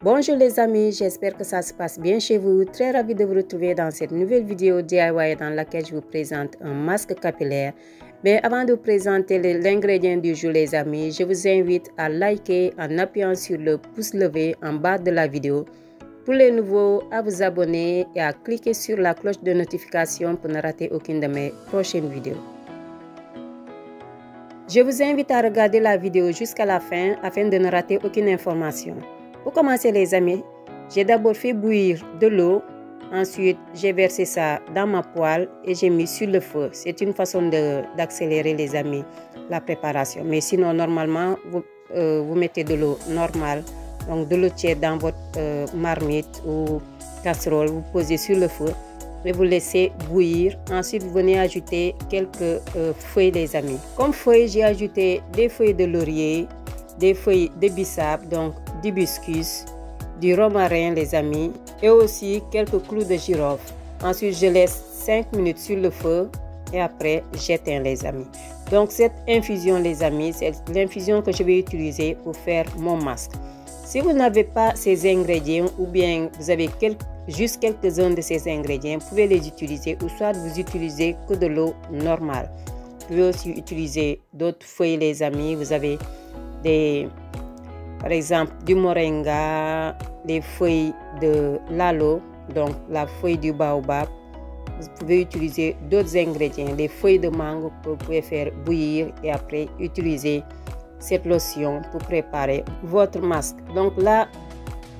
Bonjour les amis, j'espère que ça se passe bien chez vous. Très ravi de vous retrouver dans cette nouvelle vidéo DIY dans laquelle je vous présente un masque capillaire. Mais avant de vous présenter l'ingrédient du jour les amis, je vous invite à liker en appuyant sur le pouce levé en bas de la vidéo. Pour les nouveaux, à vous abonner et à cliquer sur la cloche de notification pour ne rater aucune de mes prochaines vidéos. Je vous invite à regarder la vidéo jusqu'à la fin afin de ne rater aucune information. Pour commencer les amis, j'ai d'abord fait bouillir de l'eau, ensuite j'ai versé ça dans ma poêle et j'ai mis sur le feu. C'est une façon d'accélérer les amis la préparation. Mais sinon normalement vous mettez de l'eau normale, donc de l'eau tiède dans votre marmite ou casserole, vous posez sur le feu et vous laissez bouillir. Ensuite vous venez ajouter quelques feuilles les amis. Comme feuilles j'ai ajouté des feuilles de laurier, des feuilles de bissap, donc d'hibiscus, du romarin les amis et aussi quelques clous de girofle. Ensuite je laisse 5 minutes sur le feu et après j'éteins les amis. Donc cette infusion les amis, c'est l'infusion que je vais utiliser pour faire mon masque. Si vous n'avez pas ces ingrédients ou bien vous avez juste quelques-uns de ces ingrédients, vous pouvez les utiliser ou soit vous utilisez que de l'eau normale. Vous pouvez aussi utiliser d'autres feuilles les amis, vous avez par exemple du moringa, les feuilles de l'aloe, donc la feuille du baobab. Vous pouvez utiliser d'autres ingrédients, les feuilles de mangue que vous pouvez faire bouillir et après utiliser cette lotion pour préparer votre masque. Donc là,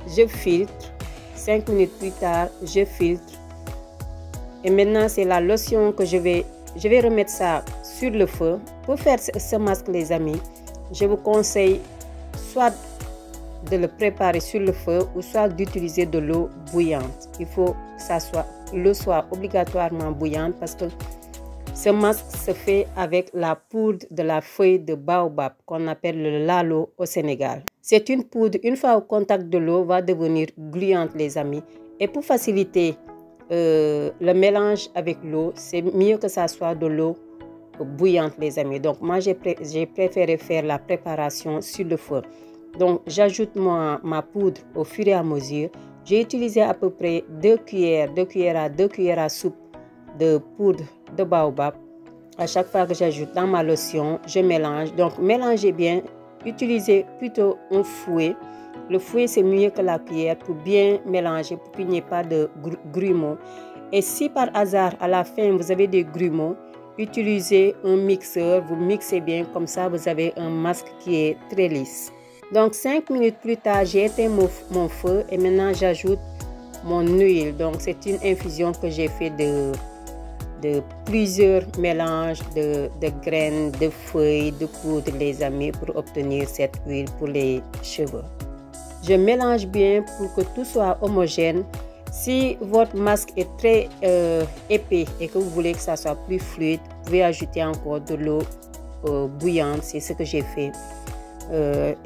je filtre. 5 minutes plus tard, je filtre. Et maintenant, c'est la lotion que je vais remettre ça sur le feu. Pour faire ce masque les amis, je vous conseille soit de le préparer sur le feu ou soit d'utiliser de l'eau bouillante. Il faut que l'eau soit obligatoirement bouillante parce que ce masque se fait avec la poudre de la feuille de baobab qu'on appelle le lalo au Sénégal. C'est une poudre, une fois au contact de l'eau, va devenir gluante les amis. Et pour faciliter le mélange avec l'eau, c'est mieux que ça soit de l'eau bouillante les amis. Donc moi j'ai préféré faire la préparation sur le feu. Donc j'ajoute ma poudre au fur et à mesure. J'ai utilisé à peu près 2 cuillères à soupe de poudre de baobab. À chaque fois que j'ajoute dans ma lotion, je mélange. Donc mélangez bien, utilisez plutôt un fouet. Le fouet c'est mieux que la cuillère pour bien mélanger, pour qu'il n'y ait pas de grumeaux. Et si par hasard à la fin vous avez des grumeaux, utilisez un mixeur, vous mixez bien, comme ça vous avez un masque qui est très lisse. Donc 5 minutes plus tard, j'ai éteint mon feu et maintenant j'ajoute mon huile. Donc c'est une infusion que j'ai fait de plusieurs mélanges de graines, de feuilles, de poudre les amis pour obtenir cette huile pour les cheveux. Je mélange bien pour que tout soit homogène. Si votre masque est très épais et que vous voulez que ça soit plus fluide, vous pouvez ajouter encore de l'eau bouillante. C'est ce que j'ai fait.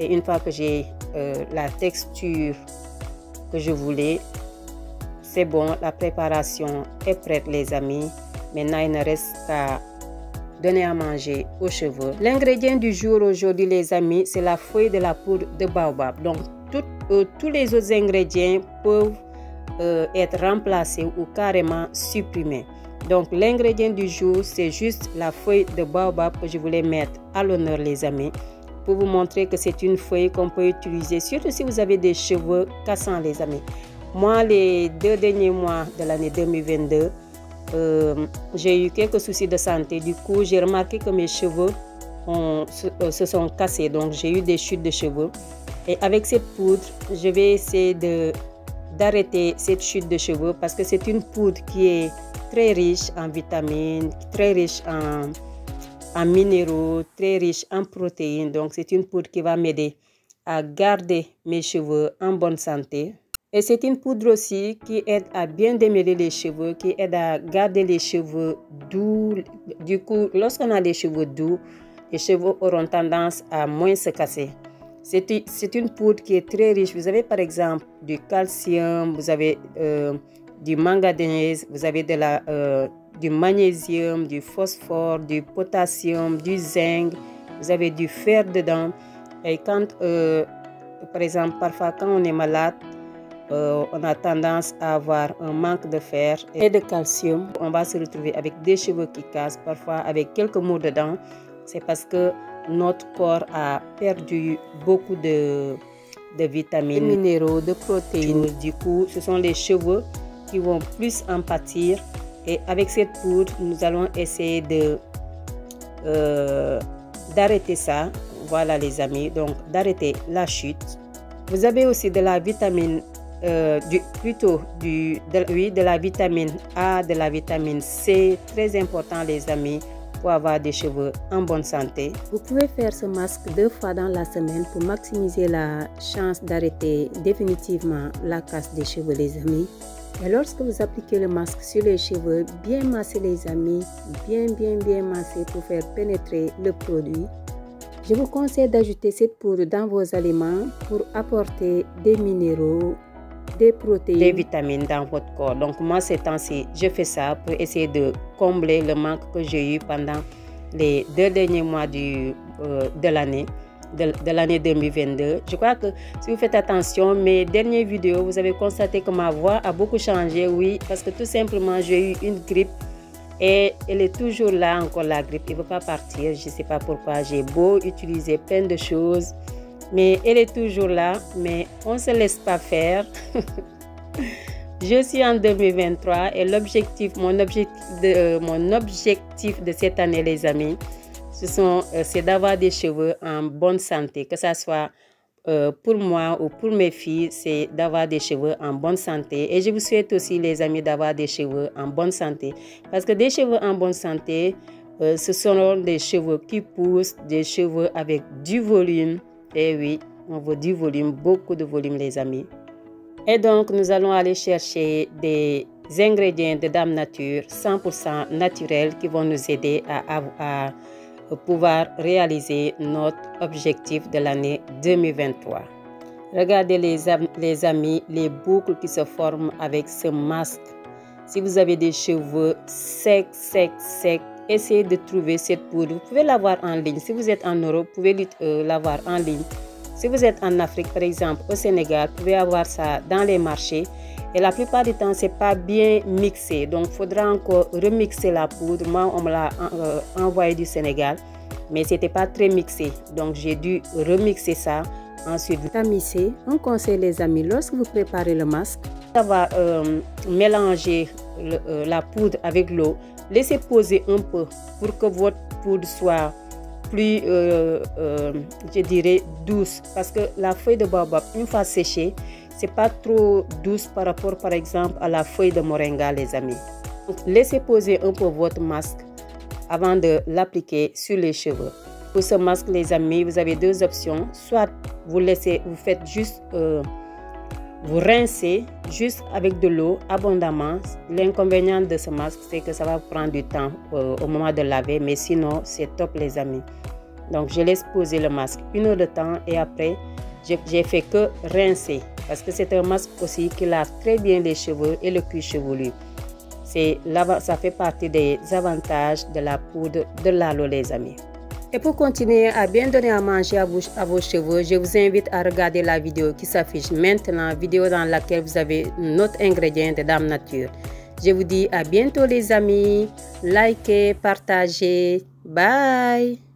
Et une fois que j'ai la texture que je voulais, c'est bon, la préparation est prête les amis. Maintenant, il ne reste qu'à donner à manger aux cheveux. L'ingrédient du jour aujourd'hui les amis, c'est la feuille de la poudre de baobab. Donc tous les autres ingrédients peuvent être remplacés ou carrément supprimés. Donc l'ingrédient du jour, c'est juste la feuille de baobab que je voulais mettre à l'honneur les amis, pour vous montrer que c'est une feuille qu'on peut utiliser, surtout si vous avez des cheveux cassants les amis. Moi, les 2 derniers mois de l'année 2022, j'ai eu quelques soucis de santé. Du coup, j'ai remarqué que mes cheveux se sont cassés. Donc, j'ai eu des chutes de cheveux. Et avec cette poudre, je vais essayer d'arrêter cette chute de cheveux parce que c'est une poudre qui est très riche en vitamines, très riche en minéraux, très riche en protéines. Donc, c'est une poudre qui va m'aider à garder mes cheveux en bonne santé. Et c'est une poudre aussi qui aide à bien démêler les cheveux, qui aide à garder les cheveux doux. Du coup, lorsqu'on a les cheveux doux, les cheveux auront tendance à moins se casser. C'est une poudre qui est très riche. Vous avez par exemple du calcium, vous avez du manganèse, vous avez du magnésium, du phosphore, du potassium, du zinc, vous avez du fer dedans. Et quand par exemple, parfois quand on est malade, on a tendance à avoir un manque de fer et de calcium. On va se retrouver avec des cheveux qui cassent, parfois avec quelques maux de dents. C'est parce que notre corps a perdu beaucoup de vitamines, de minéraux, de protéines. Du coup, ce sont les cheveux qui vont plus en pâtir. Et avec cette poudre, nous allons essayer d'arrêter ça. Voilà les amis, donc d'arrêter la chute. Vous avez aussi de la vitamine, de la vitamine A, de la vitamine C, très important les amis, pour avoir des cheveux en bonne santé. Vous pouvez faire ce masque 2 fois dans la semaine pour maximiser la chance d'arrêter définitivement la casse des cheveux les amis. Et lorsque vous appliquez le masque sur les cheveux, bien masser les amis, bien masser pour faire pénétrer le produit. Je vous conseille d'ajouter cette poudre dans vos aliments pour apporter des minéraux, des protéines, des vitamines dans votre corps. Donc moi ces temps-ci, je fais ça pour essayer de combler le manque que j'ai eu pendant les 2 derniers mois de l'année 2022. Je crois que si vous faites attention, mes dernières vidéos, vous avez constaté que ma voix a beaucoup changé, oui, parce que tout simplement j'ai eu une grippe et elle est toujours là encore la grippe, elle ne veut pas partir, je ne sais pas pourquoi, j'ai beau utiliser plein de choses, mais elle est toujours là, mais on ne se laisse pas faire. Je suis en 2023 et mon objectif de cette année les amis, c'est d'avoir des cheveux en bonne santé, que ce soit pour moi ou pour mes filles, c'est d'avoir des cheveux en bonne santé. Et je vous souhaite aussi les amis d'avoir des cheveux en bonne santé. Parce que des cheveux en bonne santé, ce sont des cheveux qui poussent, des cheveux avec du volume. Et oui, on veut du volume, beaucoup de volume les amis. Et donc nous allons aller chercher des ingrédients de Dame Nature 100% naturels qui vont nous aider à pouvoir réaliser notre objectif de l'année 2023. Regardez les amis, les boucles qui se forment avec ce masque. Si vous avez des cheveux secs, essayez de trouver cette poudre. Vous pouvez l'avoir en ligne. Si vous êtes en Europe, vous pouvez l'avoir en ligne. Si vous êtes en Afrique, par exemple, au Sénégal, vous pouvez avoir ça dans les marchés. Et la plupart du temps, ce n'est pas bien mixé. Donc, il faudra encore remixer la poudre. Moi, on me l'a envoyé du Sénégal, mais ce n'était pas très mixé. Donc, j'ai dû remixer ça. Ensuite, vous tamissez. On conseille les amis, lorsque vous préparez le masque, ça va mélanger la poudre avec l'eau. Laissez poser un peu pour que votre poudre soit plus, je dirais, douce. Parce que la feuille de baobab, une fois séchée, c'est pas trop douce par rapport, par exemple, à la feuille de moringa, les amis. Donc, laissez poser un peu votre masque avant de l'appliquer sur les cheveux. Pour ce masque, les amis, vous avez 2 options. Soit vous faites juste, vous rincez juste avec de l'eau abondamment. L'inconvénient de ce masque, c'est que ça va prendre du temps au moment de laver, mais sinon, c'est top, les amis. Donc, je laisse poser le masque 1 heure de temps et après, j'ai fait que rincer. Parce que c'est un masque aussi qui lave très bien les cheveux et le cuir chevelu. Ça fait partie des avantages de la poudre de l'aloe, les amis. Et pour continuer à bien donner à manger à vos cheveux, je vous invite à regarder la vidéo qui s'affiche maintenant, vidéo dans laquelle vous avez notre ingrédient de Dame Nature. Je vous dis à bientôt les amis, likez, partagez, bye!